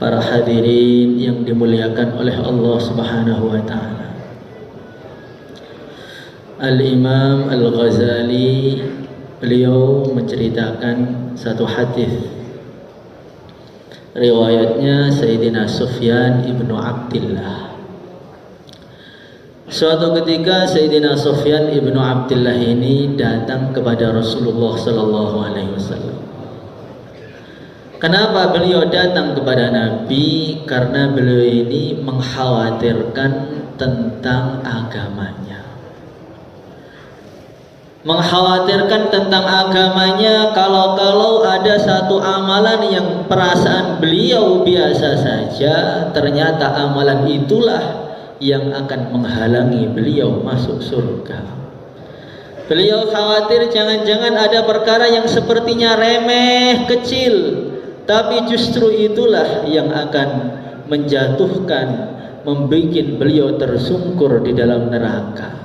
para hadirin yang dimuliakan oleh Allah Subhanahu wa taala. Al-Imam Al-Ghazali beliau menceritakan satu hadis riwayatnya Sayyidina Sufyan ibnu Abdillah. Suatu ketika Sayyidina Sufyan ibnu Abdillah ini datang kepada Rasulullah sallallahu alaihi wasallam. Kenapa beliau datang kepada Nabi? Karena beliau ini mengkhawatirkan tentang agamanya. Mengkhawatirkan tentang agamanya kalau ada satu amalan yang perasaan beliau biasa saja, ternyata amalan itulah yang akan menghalangi beliau masuk surga. Beliau khawatir jangan-jangan ada perkara yang sepertinya remeh, kecil, tapi justru itulah yang akan menjatuhkan, membuat beliau tersungkur di dalam neraka.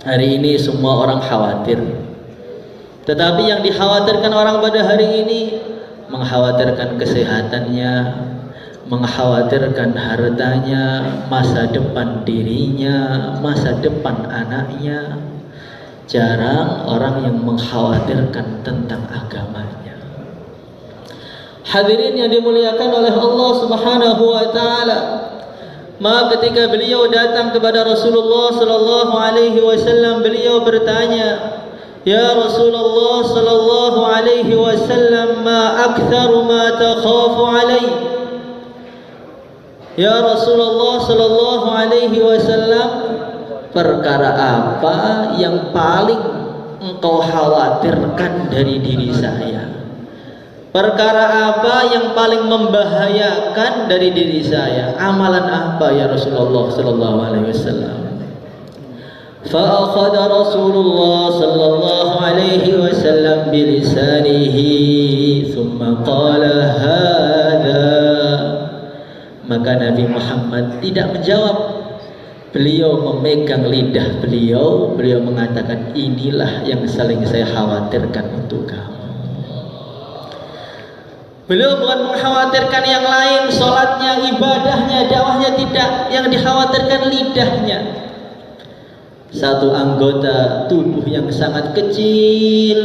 Hari ini semua orang khawatir, tetapi yang dikhawatirkan orang pada hari ini mengkhawatirkan kesehatannya, mengkhawatirkan hartanya, masa depan dirinya, masa depan anaknya. Jarang orang yang mengkhawatirkan tentang agamanya. Hadirin yang dimuliakan oleh Allah Subhanahu wa taala, maka ketika beliau datang kepada Rasulullah sallallahu alaihi wasallam, beliau bertanya, "Ya Rasulullah sallallahu alaihi wasallam, ma aktsaru ma takhafu alaihi?" Ya Rasulullah sallallahu alaihi wasallam, perkara apa yang paling engkau khawatirkan dari diri saya? Perkara apa yang paling membahayakan dari diri saya? Amalan apa ya Rasulullah sallallahu alaihi wasallam? Fa akhadha Rasulullah sallallahu alaihi wasallam bilisanihi thumma qala hadza. Maka Nabi Muhammad tidak menjawab. Beliau memegang lidah beliau mengatakan, inilah yang saling saya khawatirkan untuk kamu. Beliau bukan mengkhawatirkan yang lain, sholatnya, ibadahnya, dakwahnya, tidak. Yang dikhawatirkan lidahnya. Satu anggota tubuh yang sangat kecil,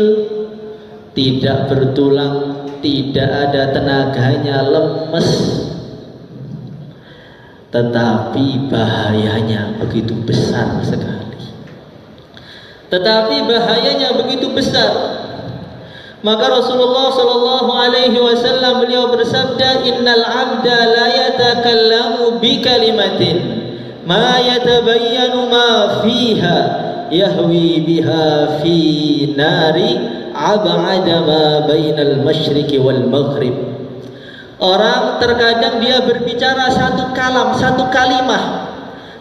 tidak bertulang, tidak ada tenaganya, lemes, tetapi bahayanya begitu besar sekali. Maka Rasulullah sallallahu alaihi wasallam beliau bersabda, "Innal 'abda la yatakallamu bi kalimatin ma yatabayyanu ma fiha yahwi biha fi nari ab'ada ma bainal masyriqi wal maghrib." Orang terkadang dia berbicara satu kalimah,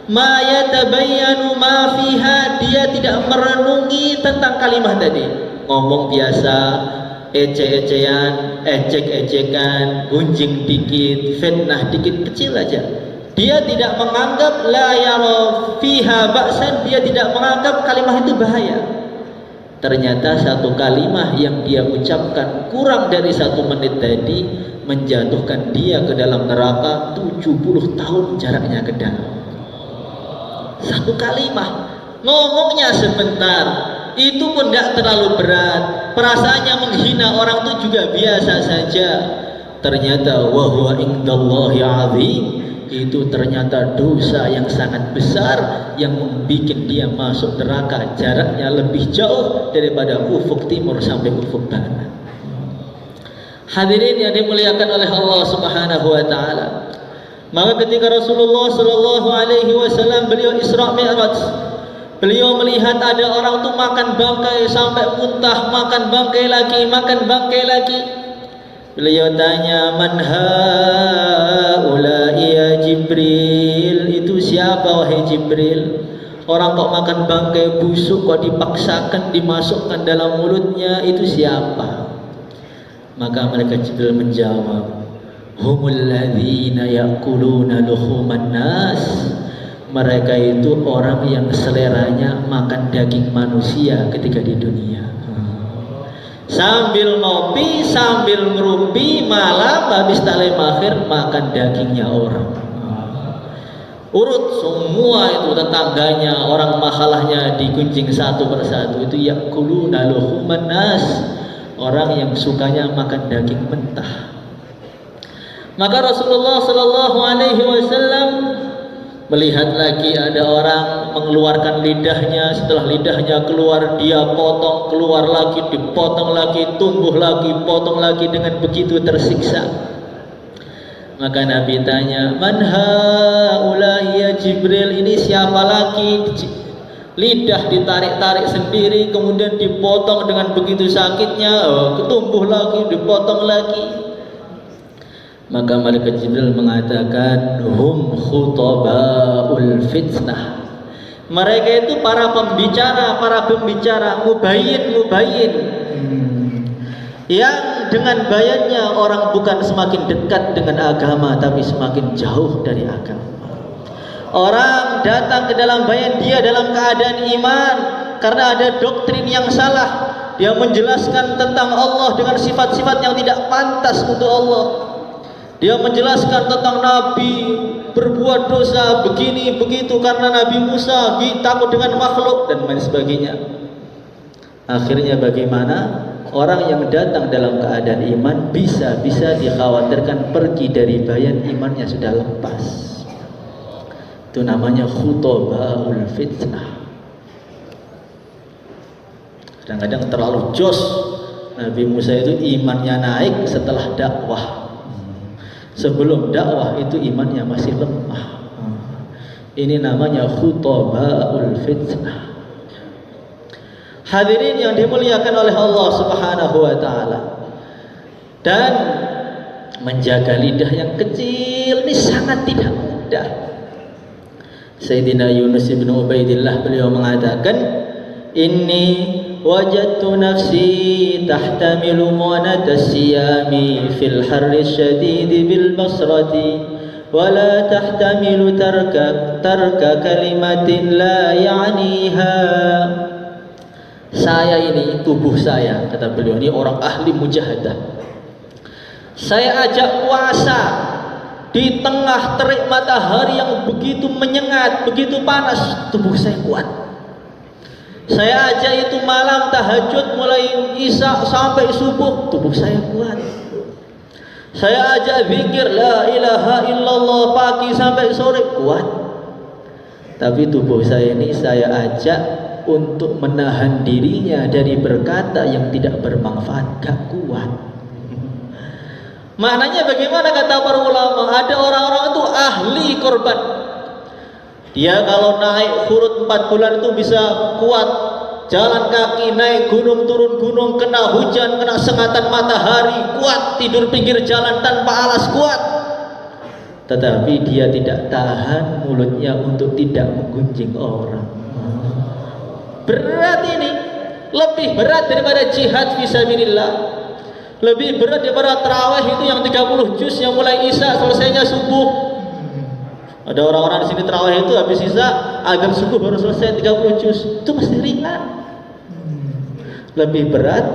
ma yatabayyanu ma fiha, dia tidak merenungi tentang kalimat tadi. Ngomong biasa, ecek-ecekan, gunjing dikit, fitnah dikit, kecil aja. Dia tidak menganggap la yara fiha ba'san, dia tidak menganggap kalimat itu bahaya. Ternyata satu kalimat yang dia ucapkan kurang dari 1 menit tadi menjatuhkan dia ke dalam neraka 70 tahun jaraknya ke dalam. Satu kalimat, ngomongnya sebentar, itu pun tidak terlalu berat, perasaannya menghina orang itu juga biasa saja. Ternyata wa huwa indallahi azim, itu ternyata dosa yang sangat besar yang membuat dia masuk neraka, jaraknya lebih jauh daripada ufuk timur sampai ufuk barat. Hadirin yang dimuliakan oleh Allah Subhanahu wa taala, maka ketika Rasulullah sallallahu alaihi wasallam beliau Isra Mi'raj, beliau melihat ada orang tuh makan bangkai sampai muntah, makan bangkai lagi. Beliau tanya, "Man haula'i ya Jibril?" Itu siapa wahai Jibril? Orang kok makan bangkai busuk kok dipaksakan dimasukkan dalam mulutnya, itu siapa? Maka mereka Jibril menjawab, "Humul ladzina ya'kuluna luhuman nas." Mereka itu orang yang seleranya makan daging manusia ketika di dunia. Sambil ngopi, sambil ngerumpi, malam habis taklim akhir makan dagingnya orang. Urut semua itu tetangganya, orang mahalahnya digunjing satu persatu. Itu yakuluna luhuman nas, orang yang sukanya makan daging mentah. Maka Rasulullah Sallallahu Alaihi Wasallam melihat lagi ada orang mengeluarkan lidahnya, setelah lidahnya keluar dia potong, keluar lagi, dipotong lagi, tumbuh lagi, potong lagi, dengan begitu tersiksa. Maka Nabi tanya, man haula'i ya Jibril, ini siapa lagi? Lidah ditarik-tarik sendiri, kemudian dipotong dengan begitu sakitnya, tumbuh lagi, dipotong lagi. Maka Malaikat Jibril mengatakan, hum khutaba'ul fitnah. Mereka itu para pembicara, mubayyin. Yang dengan bayannya orang bukan semakin dekat dengan agama, tapi semakin jauh dari agama. Orang datang ke dalam bayan dia dalam keadaan iman, karena ada doktrin yang salah. Dia menjelaskan tentang Allah dengan sifat-sifat yang tidak pantas untuk Allah. Dia menjelaskan tentang Nabi berbuat dosa begini begitu karena Nabi Musa takut dengan makhluk dan lain sebagainya. Akhirnya bagaimana? Orang yang datang dalam keadaan iman bisa dikhawatirkan pergi dari bayan, imannya sudah lepas. Itu namanya khutaba'ul fitnah. Kadang-kadang terlalu jos. Nabi Musa itu imannya naik setelah dakwah. Sebelum dakwah itu imannya masih lemah. Ini namanya khutaba'ul fitnah. Hadirin yang dimuliakan oleh Allah Subhanahu wa taala. Dan menjaga lidah yang kecil ini sangat tidak mudah. Sayyidina Yunus bin Ubaidillah beliau mengatakan, inni wajadtu nafsi tahtamilu mu'anata siyami fil harri syadidi bil basrati wala tahtamilu tarka kalimatin la ya'niha. Saya ini, tubuh saya, kata beliau, ini orang ahli mujahadah. Saya ajak puasa di tengah terik matahari yang begitu menyengat, begitu panas, tubuh saya kuat. Saya ajak itu malam tahajud mulai isya sampai subuh, tubuh saya kuat. Saya ajak zikir la ilaha illallah pagi sampai sore, kuat. Tapi tubuh saya ini saya ajak untuk menahan dirinya dari berkata yang tidak bermanfaat, gak kuat. Maknanya bagaimana kata para ulama? Ada orang-orang itu ahli korban. Dia kalau naik hurut 4 bulan itu bisa kuat. Jalan kaki, naik gunung, turun gunung, kena hujan, kena sengatan matahari, kuat. Tidur pinggir jalan tanpa alas, kuat. Tetapi dia tidak tahan mulutnya untuk tidak menggunjing orang. Berat ini, lebih berat daripada jihad fisabilillah, lebih berat daripada tarawih itu yang 30 juz yang mulai isya selesainya subuh. Ada orang-orang di sini tarawih itu habis isya agar subuh baru selesai 30 juz, itu masih ringan. Lebih berat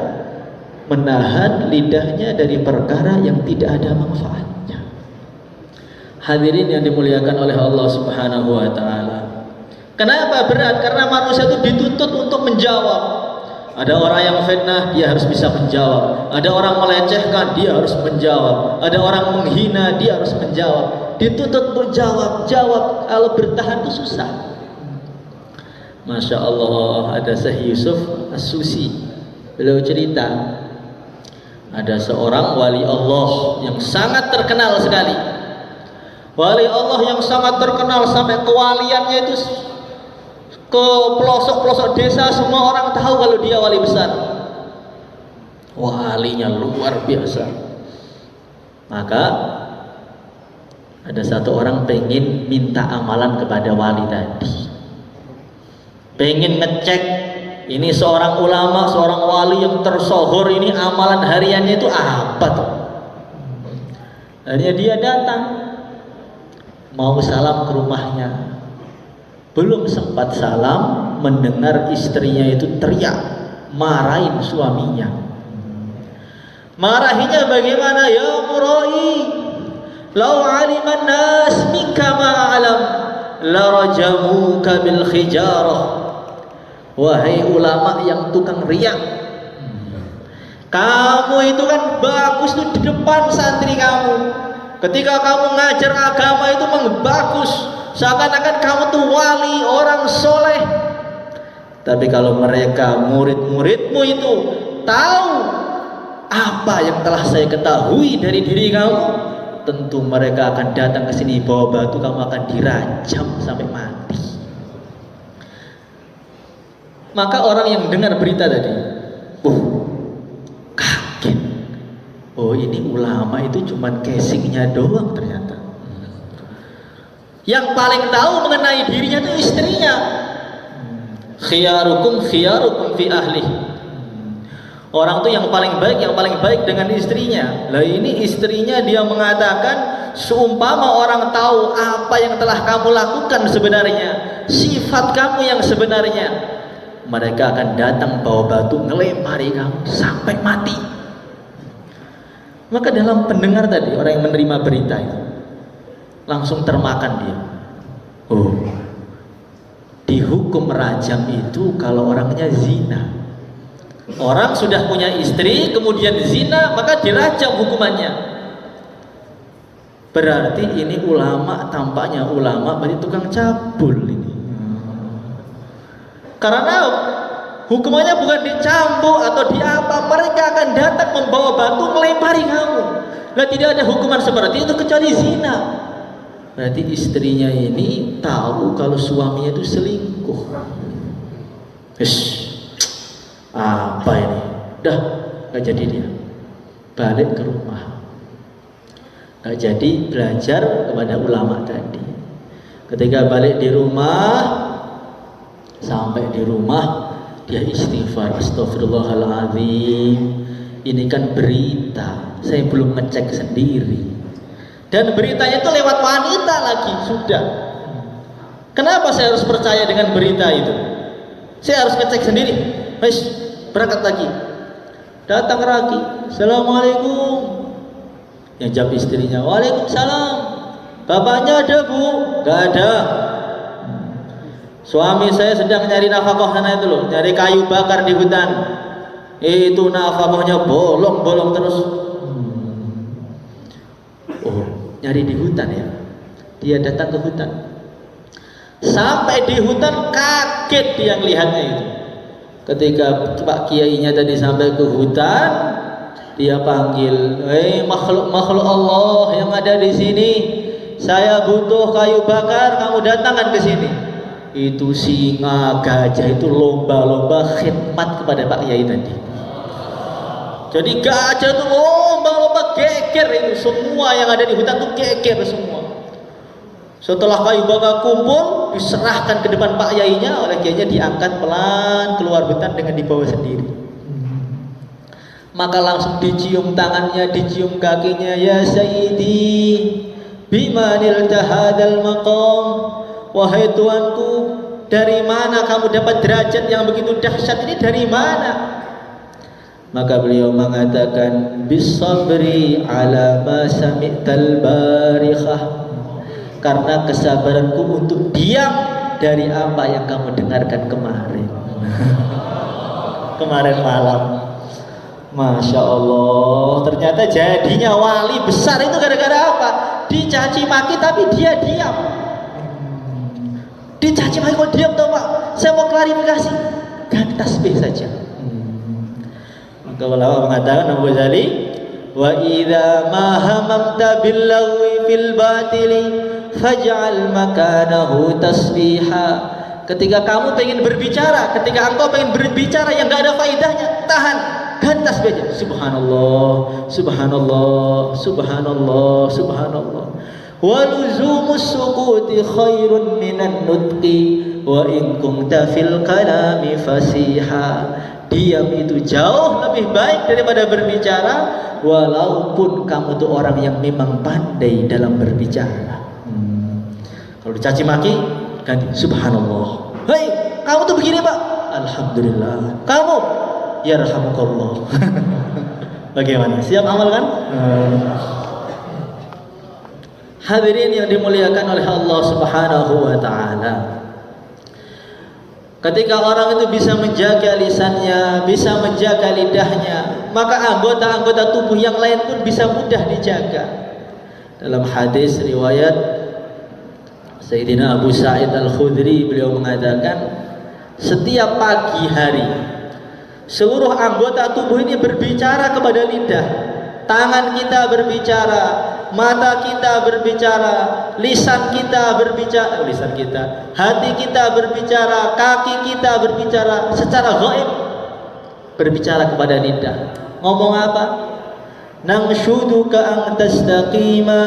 menahan lidahnya dari perkara yang tidak ada manfaatnya. Hadirin yang dimuliakan oleh Allah Subhanahu wa taala. Kenapa berat? Karena manusia itu dituntut untuk menjawab. Ada orang yang fitnah, dia harus bisa menjawab. Ada orang melecehkan, dia harus menjawab. Ada orang menghina, dia harus menjawab. Dituntut untuk jawab. Kalau bertahan itu susah. Masya Allah, ada Syekh Yusuf As-Susi. Beliau cerita, ada seorang wali Allah yang sangat terkenal sekali. Wali Allah yang sangat terkenal sampai kewaliannya itu ke pelosok-pelosok desa, semua orang tahu kalau dia wali besar. Walinya luar biasa. Maka ada satu orang pengen minta amalan kepada wali tadi, pengen ngecek ini seorang ulama, seorang wali yang tersohor ini amalan hariannya itu apa tuh. Akhirnya dia datang, mau salam ke rumahnya. Belum sempat salam, mendengar istrinya itu teriak, marahin suaminya. Marahinya bagaimana? Ya murai, lau aliman nas minka ma'alam la rajamuka bil khijarah. Wahai ulama yang tukang riak, kamu itu kan bagus tuh di depan santri kamu. Ketika kamu ngajar agama itu bagus, seakan-akan kamu tuh wali, orang soleh. Tapi kalau mereka murid-muridmu itu tahu apa yang telah saya ketahui dari diri kamu, tentu mereka akan datang ke sini bawa batu, kamu akan dirajam sampai mati. Maka orang yang dengar berita tadi, kaget. Oh, ini ulama itu cuman casingnya doang ternyata. Yang paling tahu mengenai dirinya itu istrinya. Khiyarukum fi ahli. Orang tuh yang paling baik dengan istrinya. Lah ini istrinya dia mengatakan, seumpama orang tahu apa yang telah kamu lakukan sebenarnya, sifat kamu yang sebenarnya, mereka akan datang bawa batu ngelempari kamu sampai mati. Maka dalam pendengar tadi, orang yang menerima berita itu langsung termakan dia. Oh, dihukum rajam itu kalau orangnya zina. Orang sudah punya istri kemudian zina, maka dirajam hukumannya. Berarti ini ulama, tampaknya ulama berarti tukang cabul ini. Karena hukumannya bukan dicambuk atau diapa, mereka akan datang membawa batu melempari kamu. Nah, tidak ada hukuman seperti itu kecuali zina. Berarti istrinya ini tahu kalau suaminya itu selingkuh. Apa ini? Dah, gak jadi dia. Balik ke rumah. Gak jadi belajar kepada ulama tadi. Ketika balik di rumah, sampai di rumah dia istighfar, astagfirullahaladzim. Ini kan berita, saya belum ngecek sendiri. Dan beritanya itu lewat wanita lagi, sudah. Kenapa saya harus percaya dengan berita itu? Saya harus ngecek sendiri. Wes, berangkat lagi. Datang lagi, assalamualaikum. Yang jawab istrinya, waalaikumsalam. Bapaknya ada bu? Gak ada. Suami saya sedang nyari nafkah sana itu loh, nyari kayu bakar di hutan. Itu nafkahnya bolong-bolong terus. Oh, nyari di hutan ya. Dia datang ke hutan. Sampai di hutan kaget dia melihatnya itu. Ketika Pak Kiainya tadi sampai ke hutan, dia panggil, "Hei makhluk Allah yang ada di sini, saya butuh kayu bakar, kamu datangkan ke sini." Itu singa, gajah itu lomba-lomba khidmat kepada Pak Kiai tadi. Jadi gajah itu lomba-lomba geger, itu semua yang ada di hutan itu geger semua. Setelah kayu bakar kumpul, diserahkan ke depan Pak Kiainya, oleh Kiainya diangkat pelan keluar hutan dengan dibawa sendiri. Maka langsung dicium tangannya, dicium kakinya, "Ya Sayyidi, bimanil tahadal maqam." Wahai tuanku, dari mana kamu dapat derajat yang begitu dahsyat ini, dari mana? Maka beliau mengatakan, bisabri ala ma sami'tal barikhah. Karena kesabaranku untuk diam dari apa yang kamu dengarkan kemarin. Kemarin malam. Masya Allah, ternyata jadinya wali besar itu gara-gara apa? Dicaci maki tapi dia diam. Dicaci maki kok diam toh Pak? Saya mau klarifikasi. Ganti tasbih saja. Maka ulama mengatakan, Abu Ghazali, wa idza ma hamamta bil lagwi fil batili faj'al makanahu tasbiha. Ketika kamu pengen berbicara, ketika engkau pengen berbicara yang enggak ada faedahnya, tahan, ganti tasbih aja. Subhanallah, subhanallah, subhanallah, subhanallah. Wa luzumus sukuti khairun minan nutqi wa in kunta fil kalami fasiha. Diam itu jauh lebih baik daripada berbicara, walaupun kamu tuh orang yang memang pandai dalam berbicara. Kalau dicaci maki, ganti subhanallah. Hei, kamu tuh begini Pak. Alhamdulillah. Kamu, yarhamukallah. Bagaimana? Siap amal kan? Hadirin yang dimuliakan oleh Allah Subhanahu wa taala. Ketika orang itu bisa menjaga lisannya, bisa menjaga lidahnya, maka anggota-anggota tubuh yang lain pun bisa mudah dijaga. Dalam hadis riwayat Sayyidina Abu Sa'id Al-Khudri, beliau mengatakan, setiap pagi hari seluruh anggota tubuh ini berbicara kepada lidah. Tangan kita berbicara, mata kita berbicara, lisan kita berbicara, hati kita berbicara, kaki kita berbicara secara gaib, berbicara kepada lidah. Ngomong apa? Nangshuduka an tastaqima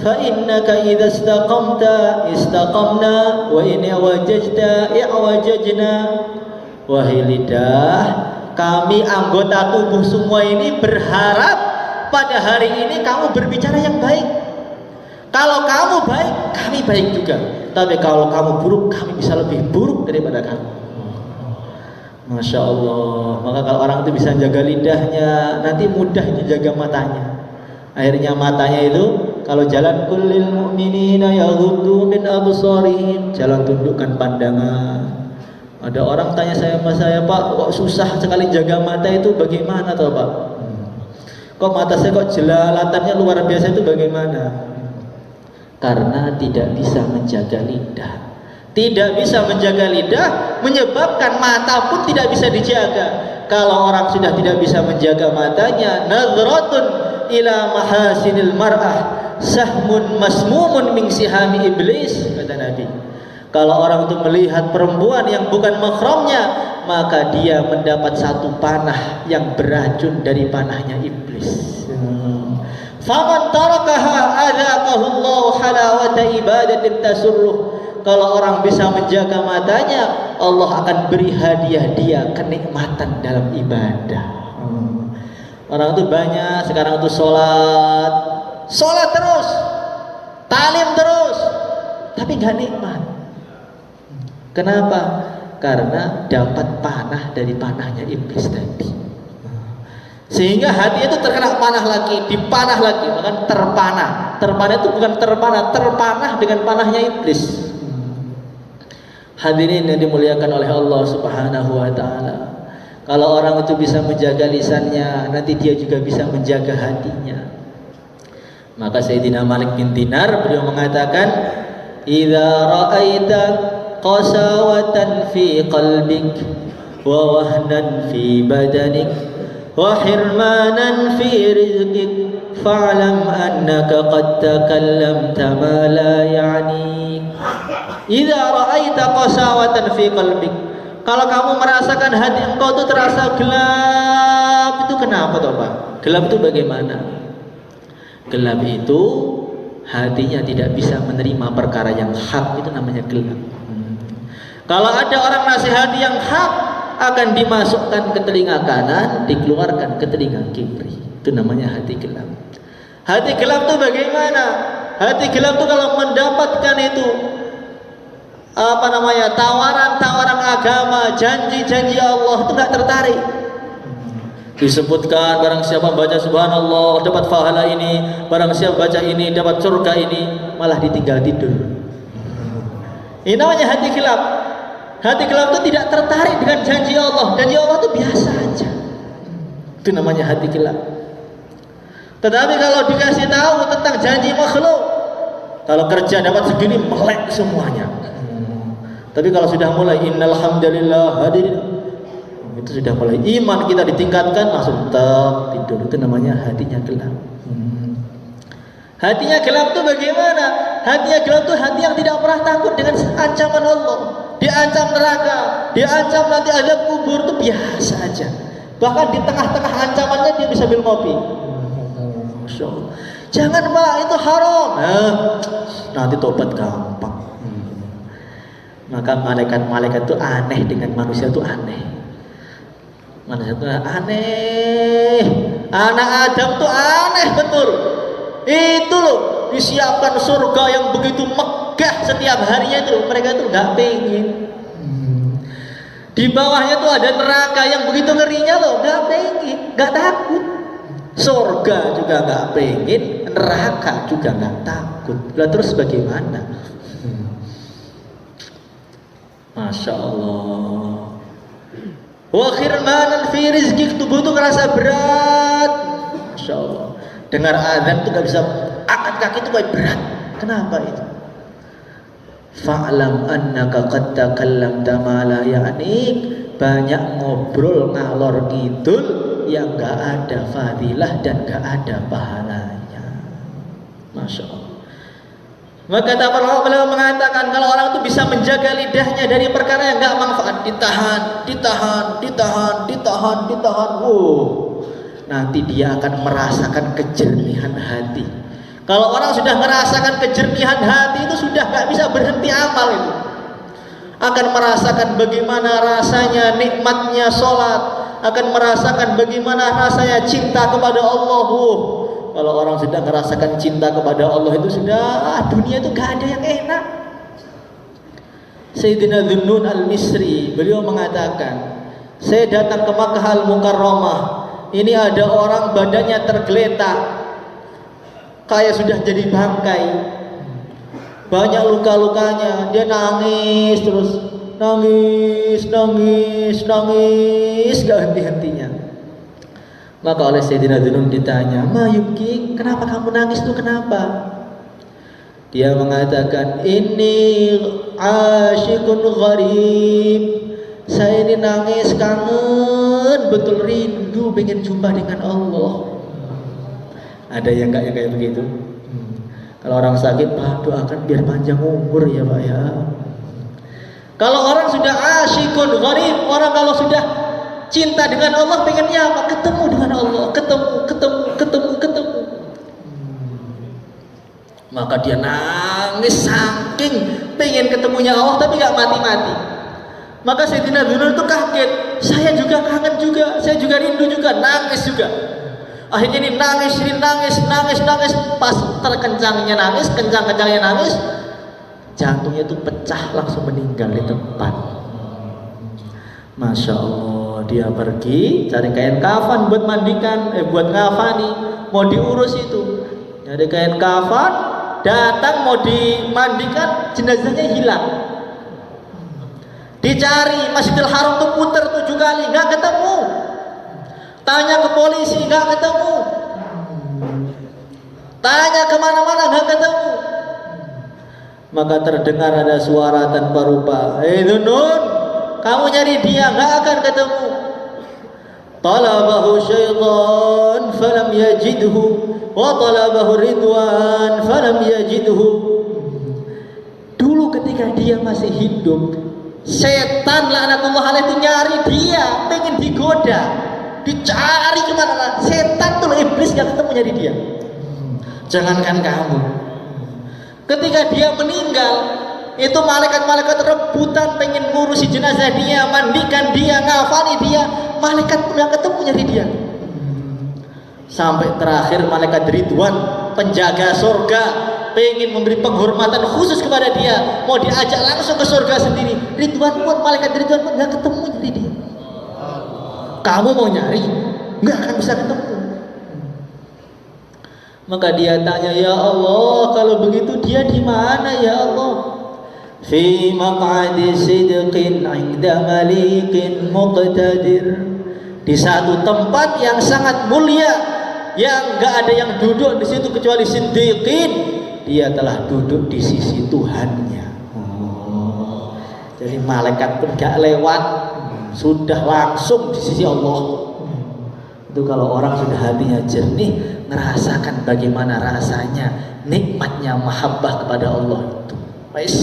fa innaka idza istaqamta istaqamna wa in wajajta i'wajajna. Wahai lidah, kami anggota tubuh semua ini berharap pada hari ini kamu berbicara yang baik. Kalau kamu baik, kami baik juga. Tapi kalau kamu buruk, kami bisa lebih buruk daripada kamu. Masya Allah. Maka kalau orang itu bisa jaga lidahnya, nanti mudah dijaga matanya. Akhirnya matanya itu kalau jalan, kullil mu'minina yaghuddu min absarihim, jalan tundukkan pandangan. Ada orang tanya sama saya, Pak, kok susah sekali jaga mata itu, bagaimana toh Pak? Kok mata saya kok jelalatannya luar biasa, itu bagaimana? Karena tidak bisa menjaga lidah. Tidak bisa menjaga lidah menyebabkan mata pun tidak bisa dijaga. Kalau orang sudah tidak bisa menjaga matanya, nadratun ila mahasinil mar'ah sahmun masmumun min sihami iblis, kata Nabi. Kalau orang itu melihat perempuan yang bukan mahramnya, maka dia mendapat satu panah yang beracun dari panahnya iblis. Faman tarakaha adzaqahu Allah halawata ibadatin tasurruh. Kalau orang bisa menjaga matanya, Allah akan beri hadiah dia kenikmatan dalam ibadah. Orang itu banyak sekarang itu sholat terus, talim terus, tapi nggak nikmat. Kenapa? Karena dapat panah dari panahnya iblis tadi. Sehingga hati itu terkena panah lagi, dipanah lagi, bahkan terpanah. Terpanah itu bukan terpanah dengan panahnya iblis. Hadirin yang dimuliakan oleh Allah Subhanahu wa taala. Kalau orang itu bisa menjaga lisannya, nanti dia juga bisa menjaga hatinya. Maka Sayyidina Malik bin Dinar beliau mengatakan, "Idza ra'aita qasawatan fi qalbik wa wahnan fi badanik wa hirmanan fi rizqik fa'lam annaka qad takallamta ma la ya'nik." Idza ra'aita qasawatan fi qalbik, kalau kamu merasakan hati engkau itu terasa gelap, itu kenapa toh Pak? Gelap itu bagaimana? Gelap itu hatinya tidak bisa menerima perkara yang hak, itu namanya gelap. Kalau ada orang nasihati yang hak, akan dimasukkan ke telinga kanan, dikeluarkan ke telinga kiri. Itu namanya hati gelap. Hati gelap itu bagaimana? Hati gelap itu kalau mendapatkan itu tawaran-tawaran agama, janji-janji Allah, itu nggak tertarik. Disebutkan barang siapa baca subhanallah dapat pahala ini, barang siapa baca ini dapat surga ini, malah ditinggal tidur. Ini namanya hati gelap. Hati gelap itu tidak tertarik dengan janji Allah. Janji Allah itu biasa aja. Itu namanya hati gelap. Tetapi kalau dikasih tahu tentang janji makhluk, kalau kerja dapat segini, melek semuanya. Tapi kalau sudah mulai innal hamdalillah, hadirin, itu sudah mulai iman kita ditingkatkan, langsung tidur. Itu namanya hatinya gelap. Hatinya gelap itu bagaimana? Hatinya gelap itu hati yang tidak pernah takut dengan ancaman Allah. Diancam neraka, diancam nanti azab kubur, itu biasa aja. Bahkan di tengah-tengah ancamannya dia bisa ambil kopi. Jangan Pak, itu haram. Nanti tobat gampang. Maka malaikat-malaikat itu aneh dengan manusia, itu aneh. Manusia itu aneh. Anak Adam itu aneh betul. Itu loh, disiapkan surga yang begitu megah setiap harinya itu, mereka itu nggak pengen. Di bawahnya tuh ada neraka yang begitu ngerinya loh, nggak pengen, nggak takut. surga juga nggak pengen, neraka juga nggak takut. Lah terus bagaimana? Masya Allah. Wa khirmanan fi rizqik, tubuh itu ngerasa berat. Masya Allah. Dengar azan tuh nggak bisa angkat kaki itu kayak berat. Kenapa itu? Fa'lam annaka qad takallamta ma la ya'nik. Banyak ngobrol ngalor ngidul yang gak ada fadilah dan gak ada pahalanya. Masya Allah. Maka kata para ulama mengatakan kalau orang itu bisa menjaga lidahnya dari perkara yang gak manfaat, ditahan. Nanti dia akan merasakan kejernihan hati. Kalau orang sudah merasakan kejernihan hati itu sudah gak bisa berhenti amal itu. Akan merasakan bagaimana rasanya nikmatnya sholat, akan merasakan bagaimana rasanya cinta kepada Allah. Kalau orang sudah merasakan cinta kepada Allah itu sudah dunia itu gak ada yang enak. Sayyidina Dhunnun al-Misri, beliau mengatakan, saya datang ke Makkah al-Mukarramah, ini ada orang badannya tergeletak kayak sudah jadi bangkai, banyak luka-lukanya, dia nangis terus, nangis gak henti-hentinya. Maka oleh Sayyidina Dhunnun ditanya, "Ma yubki, kenapa kamu nangis tuh, kenapa?" Dia mengatakan, "Ini asyikun gharib, saya ini nangis kangen, betul rindu pengen jumpa dengan Allah." Ada yang kayak begitu? Kalau orang sakit, Pak doakan biar panjang umur ya Pak ya. Kalau orang sudah asyikun gharib, orang kalau sudah cinta dengan Allah pengennya apa? Ketemu dengan Allah, ketemu. Maka dia nangis saking pengen ketemunya Allah tapi gak mati-mati. Maka Sayyidina Dhunnun itu kaget, saya juga kangen juga, saya juga rindu juga, nangis juga. Akhirnya ini nangis, pas terkencangnya nangis, kencang-kencangnya nangis, jantungnya itu pecah, langsung meninggal di tempat. Masya Allah, dia pergi cari kain kafan buat mandikan, buat ngafani, mau diurus itu. Nyari kain kafan, datang mau dimandikan, jenazahnya hilang. Dicari Masjidil Haram tuh puter 7 kali, nggak ketemu. Tanya ke polisi, nggak ketemu. Tanya kemana-mana, nggak ketemu. Maka terdengar ada suara tanpa rupa, Dhunnun, kamu nyari dia, nggak akan ketemu. Talabahu syaitan falam yajidhu, wa talabahu ridwan falam yajidhu. Dulu ketika dia masih hidup, setan laknatullah alaih itu nyari dia, pengen digoda, dicari kemana-mana. Setan tuh iblis gak ketemu nyari dia. Jangankan kamu, ketika dia meninggal, itu malaikat-malaikat rebutan pengen ngurusi jenazah dia, mandikan dia, ngafani dia. Malaikat pun gak ketemu nyari dia. Sampai terakhir malaikat Ridwan, penjaga surga, pengen memberi penghormatan khusus kepada dia, mau diajak langsung ke surga sendiri. Ridwan pun, malaikat Ridwan pun gak ketemu nyari dia. Kamu mau nyari, gak akan bisa ketemu. Maka dia tanya, ya Allah, kalau begitu dia di mana ya Allah? Fi maq'adi sidqin 'inda malikin muqtadir. Di satu tempat yang sangat mulia, yang gak ada yang duduk di situ kecuali siddiqin. Dia telah duduk di sisi Tuhannya. Jadi malaikat pun gak lewat, sudah langsung di sisi Allah. Itu kalau orang sudah hatinya jernih, merasakan bagaimana rasanya nikmatnya mahabbah kepada Allah itu. Wes,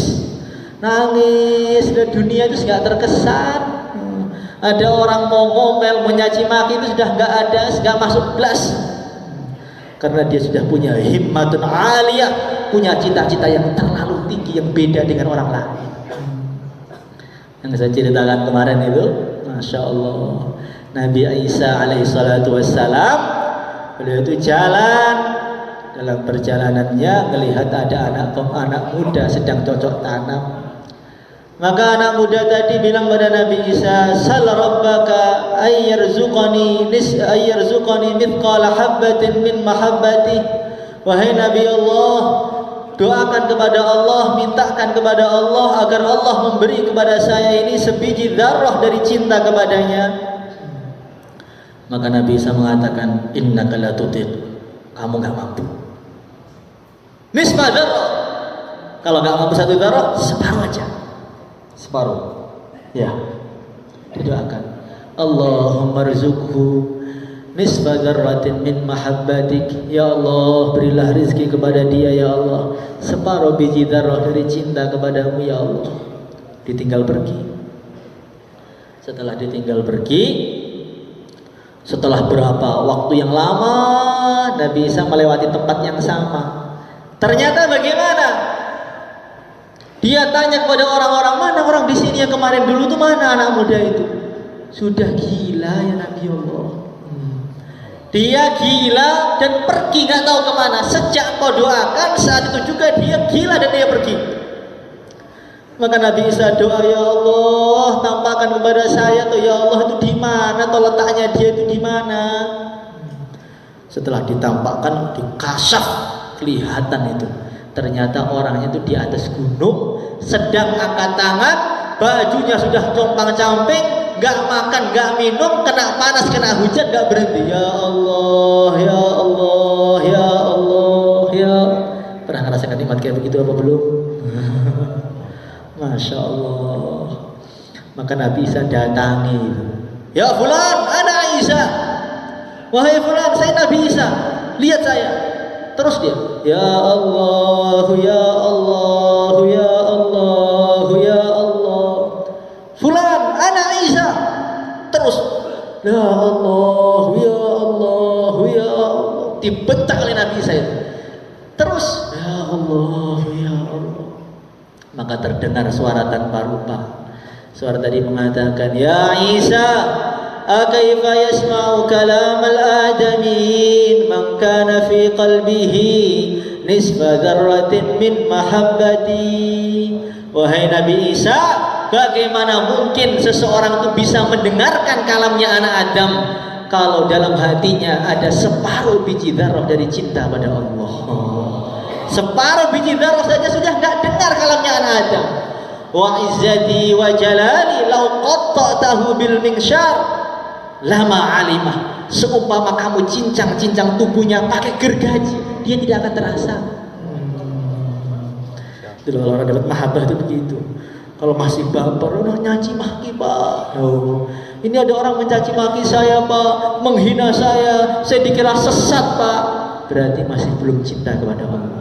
nangis, dan dunia itu gak terkesan. Ada orang mau ngomel, mau nyaci maki itu sudah gak ada, gak masuk belas. Karena dia sudah punya himmatun aliyah, punya cita-cita yang terlalu tinggi, yang beda dengan orang lain. Yang saya ceritakan kemarin itu, Masya Allah, Nabi Isa alaihissalatu wassalam, beliau itu jalan, dalam perjalanannya melihat ada anak muda sedang cocok tanam. Maka anak muda tadi bilang pada Nabi Isa, "Sal rabbaka ayyarzuqani mithqala habbatin min mahabbati." Wahai Nabi Allah, doakan kepada Allah, mintakan kepada Allah agar Allah memberi kepada saya ini sebiji dzarrah dari cinta kepadanya. Maka Nabi Isa mengatakan, "Innaka la tutiq." Kamu enggak mampu. Nisfa dzarrah. Kalau enggak mampu satu dzarrah, separuh aja. Separuh. Ya. Didoakan. Allahumma rzuqhu nisfa dzarratin min mahabbatik. Ya Allah, berilah rezeki kepada dia ya Allah separuh biji dzarrah dari cinta kepadamu ya Allah. Ditinggal pergi. Setelah ditinggal pergi, setelah berapa waktu yang lama, Nabi Isa melewati tempat yang sama. Ternyata bagaimana? Dia tanya kepada orang-orang, mana orang di sini yang kemarin dulu tuh, mana anak muda itu? Sudah gila ya Nabi Allah. Dia gila dan pergi nggak tahu kemana. Sejak kau doakan, saat itu juga dia gila dan dia pergi. Maka Nabi Isa doa, ya Allah, tampakkan kepada saya tuh ya Allah itu di mana, atau letaknya dia itu di mana. Setelah ditampakkan, dikasaf, kelihatan itu. Ternyata orangnya itu di atas gunung, sedang angkat tangan, bajunya sudah compang-camping, gak makan, gak minum, kena panas, kena hujan, gak berhenti. Ya Allah, ya Allah, ya Allah, ya. Pernah ngerasakan nikmat kayak begitu apa belum? Masya Allah. Maka Nabi Isa datangi. Ya fulan, ana Isa. Wahai fulan, saya Nabi Isa. Lihat saya. Terus dia, ya Allah, ya Allah, ya Allah, ya Allah. Fulan, ana Isa. Terus, ya Allah, ya Allah, ya Allah. Dibentak oleh Nabi Isa itu. Terus, ya Allah, ya Allah. Maka terdengar suara tanpa rupa. Suara tadi mengatakan, ya Isa, akaifa yasma'u kalam al-adamin man kana fi qalbihi nisfa dzarratin min mahabbati. Wahai Nabi Isa, bagaimana mungkin seseorang itu bisa mendengarkan kalamnya anak Adam kalau dalam hatinya ada separuh biji dzarrah dari cinta pada Allah. Separuh biji dzarrah saja sudah enggak dengar kalamnya anak Adam. Wa izzati wa jalali law qatta'tahu bil minsyar lama alimah. Seumpama kamu cincang-cincang tubuhnya pakai gergaji, dia tidak akan terasa. Itu kalau orang dapat mahabbah itu begitu. Kalau masih baper, udah nyaci maki pak. Oh, ini ada orang mencaci maki saya pak, menghina saya dikira sesat pak. Berarti masih belum cinta kepada Allah.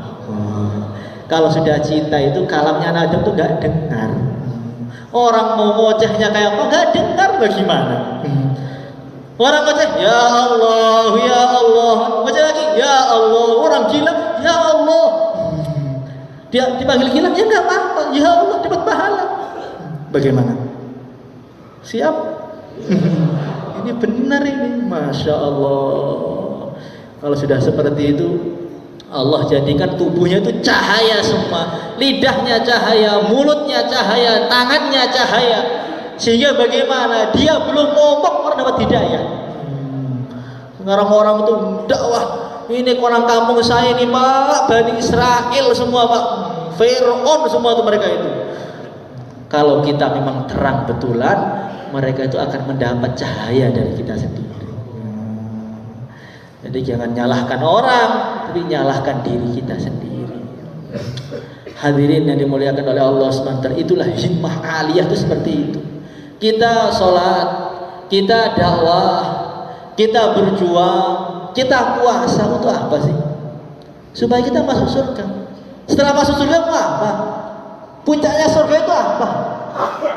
Kalau sudah cinta itu kalamnya Adam tuh nggak dengar. Orang mau ngocehnya kayak apa nggak dengar, bagaimana? Orang ngoceh, ya Allah, ya Allah. Ngoceh lagi, ya Allah. Orang gila, ya Allah. Dia dipanggil gila, ya nggak apa-apa. Ya Allah, dapat pahala. Bagaimana? Siap? Ini benar ini, masya Allah. Kalau sudah seperti itu, Allah jadikan tubuhnya itu cahaya semua, lidahnya cahaya, mulutnya cahaya, tangannya cahaya, sehingga bagaimana dia belum ngomong orang dapat hidayah. Sekarang orang itu dakwah, ini orang kampung saya ini pak, Bani Israel semua pak, Fir'aun semua itu mereka itu. Kalau kita memang terang betulan, mereka itu akan mendapat cahaya dari kita sendiri. Jadi jangan nyalahkan orang, tapi nyalahkan diri kita sendiri. Hadirin yang dimuliakan oleh Allah SWT, itulah himmah aliyah itu seperti itu. Kita sholat, kita dakwah, kita berjuang, kita puasa untuk apa sih? Supaya kita masuk surga. Setelah masuk surga itu apa? Puncaknya surga itu apa?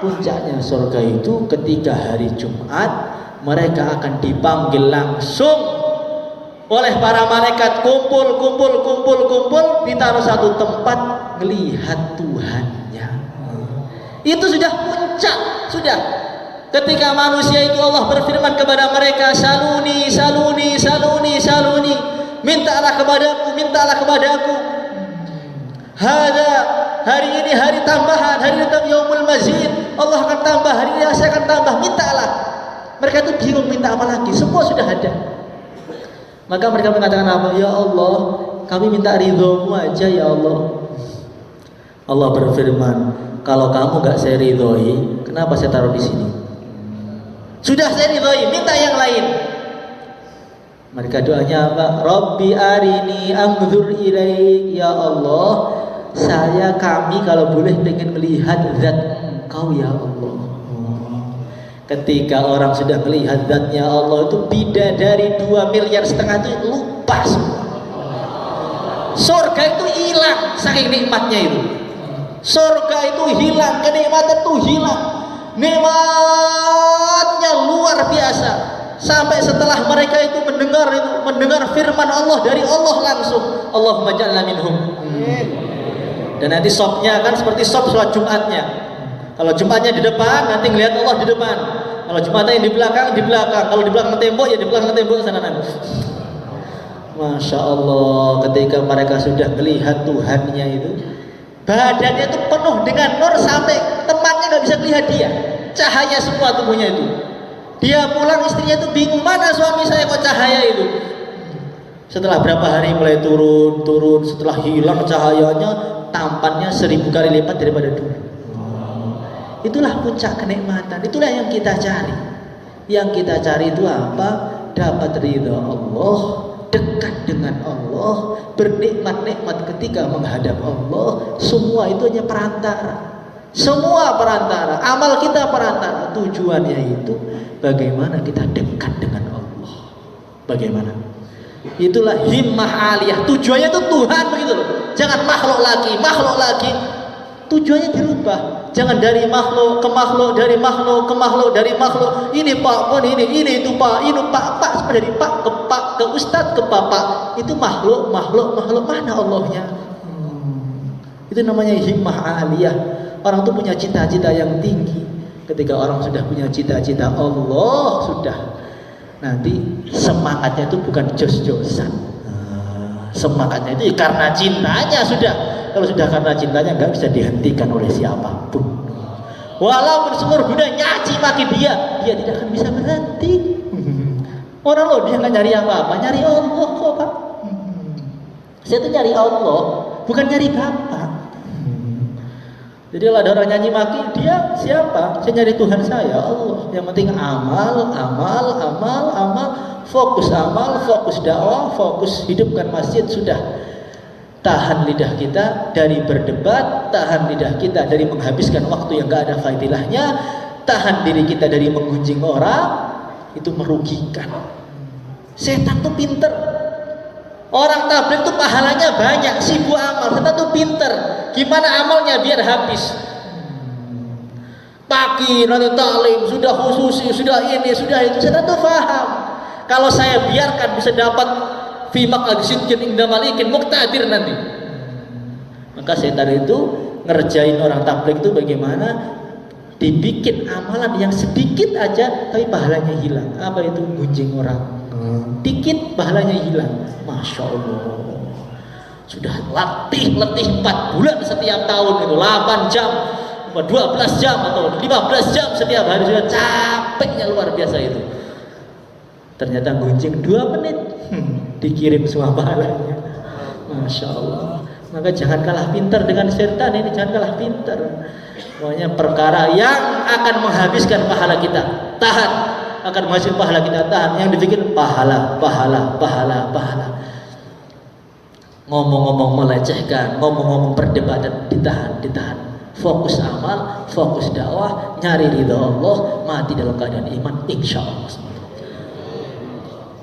Puncaknya surga itu ketika hari Jumat mereka akan dipanggil langsung oleh para malaikat, kumpul, ditaruh satu tempat, melihat Tuhannya. Itu sudah puncak, sudah. Ketika manusia itu Allah berfirman kepada mereka, saluni, saluni, saluni, saluni, mintalah kepadaku, mintalah kepadaku. Hada hari ini hari tambahan, hari ini yaumul mazid, Allah akan tambah, hari ini saya akan tambah, mintalah. Mereka itu bingung minta apa lagi, semua sudah ada. Maka mereka mengatakan apa? Ya Allah, kami minta ridhomu aja ya Allah. Allah berfirman, kalau kamu gak saya ridhoi, kenapa saya taruh di sini? Sudah saya ridhoi, minta yang lain. Mereka doanya apa? Rabbi arini anzur ilaik, ya Allah, kami kalau boleh pengen melihat zat Engkau ya Allah. Ketika orang sudah melihat zatnya Allah itu, bidadari 2,5 miliar itu lupa semua. Surga itu hilang saking nikmatnya itu. Surga itu hilang, kenikmatan itu hilang. Nikmatnya luar biasa. Sampai setelah mereka itu mendengar firman Allah dari Allah langsung, Allahumma ja'alna minhum. Dan nanti sopnya kan seperti sop sholat Jumatnya. Kalau Jumatnya di depan, nanti ngelihat Allah di depan. Kalau Jumatnya yang di belakang, di belakang. Kalau di belakang tembok, ya di belakang tembok sana nanti. Masya Allah, ketika mereka sudah melihat Tuhannya itu, badannya itu penuh dengan nur sampai temannya nggak bisa melihat dia. Cahaya semua tubuhnya itu. Dia pulang, istrinya itu bingung, mana suami saya kok cahaya itu. Setelah berapa hari mulai turun, setelah hilang cahayanya, tampannya 1000 kali lipat daripada dulu. Itulah puncak kenikmatan, itulah yang kita cari. Yang kita cari itu apa? Dapat ridha Allah, dekat dengan Allah, bernikmat-nikmat ketika menghadap Allah. Semua itu hanya perantara. Semua perantara, amal kita perantara. Tujuannya itu bagaimana kita dekat dengan Allah. Bagaimana? Itulah himmah aliyah. Tujuannya itu Tuhan begitu loh. Jangan makhluk lagi. Tujuannya dirubah. Jangan dari makhluk ke makhluk, dari makhluk ke makhluk, dari makhluk. Ini Pak, pun ini itu Pak, ini Pak, dari Pak ke Ustadz ke Bapak. Itu makhluk. Mana Allahnya? Itu namanya himmah aliyah. Orang itu punya cita-cita yang tinggi. Ketika orang sudah punya cita-cita Allah, sudah nanti semangatnya itu bukan jos-josan. Semangatnya itu karena cintanya sudah. Kalau sudah karena cintanya nggak bisa dihentikan oleh siapapun. Walaupun seluruh dunia nyaci maki dia tidak akan bisa berhenti. Orang loh dia nggak nyari apa-apa, nyari Allah kok Pak. Saya tuh nyari Allah, bukan nyari Bapak. Jadi kalau ada orang nyanyi maki, dia siapa? Saya nyari Tuhan saya, Allah. Yang penting amal. Fokus amal, fokus dakwah, fokus hidupkan masjid, sudah. Tahan lidah kita dari berdebat, tahan lidah kita dari menghabiskan waktu yang gak ada faedahnya, tahan diri kita dari menggunjing orang, itu merugikan. Setan tuh pinter. Orang tabligh tuh pahalanya banyak, sibuk amal. Setan tuh pinter. Gimana amalnya biar habis? Pagi nanti taklim, sudah khususi, sudah ini, sudah itu. Setan tuh paham. Kalau saya biarkan bisa dapat fimak al-sidqin inda malikin muqtadir nanti. Maka setan itu ngerjain orang tabligh itu bagaimana? Dibikin amalan yang sedikit aja tapi pahalanya hilang. Apa itu? Gunjing orang. Dikit pahalanya hilang. Masya Allah. Sudah letih 4 bulan setiap tahun itu 8 jam 12 jam atau 15 jam setiap hari, sudah capeknya luar biasa itu. Ternyata gunjing 2 menit dikirim semua pahalanya. Masya Allah. Maka jangan kalah pintar dengan setan ini, jangan kalah pintar. Pokoknya perkara yang akan menghabiskan pahala kita, tahan. Akan menghasilkan pahala kita, tahan. Yang dipikir pahala. Ngomong-ngomong melecehkan, ngomong-ngomong perdebatan, ditahan. Fokus amal, fokus dakwah, nyari ridha Allah, mati dalam keadaan iman, insya Allah.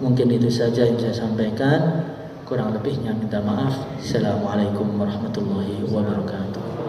Mungkin itu saja yang saya sampaikan. Kurang lebihnya minta maaf. Assalamualaikum warahmatullahi wabarakatuh.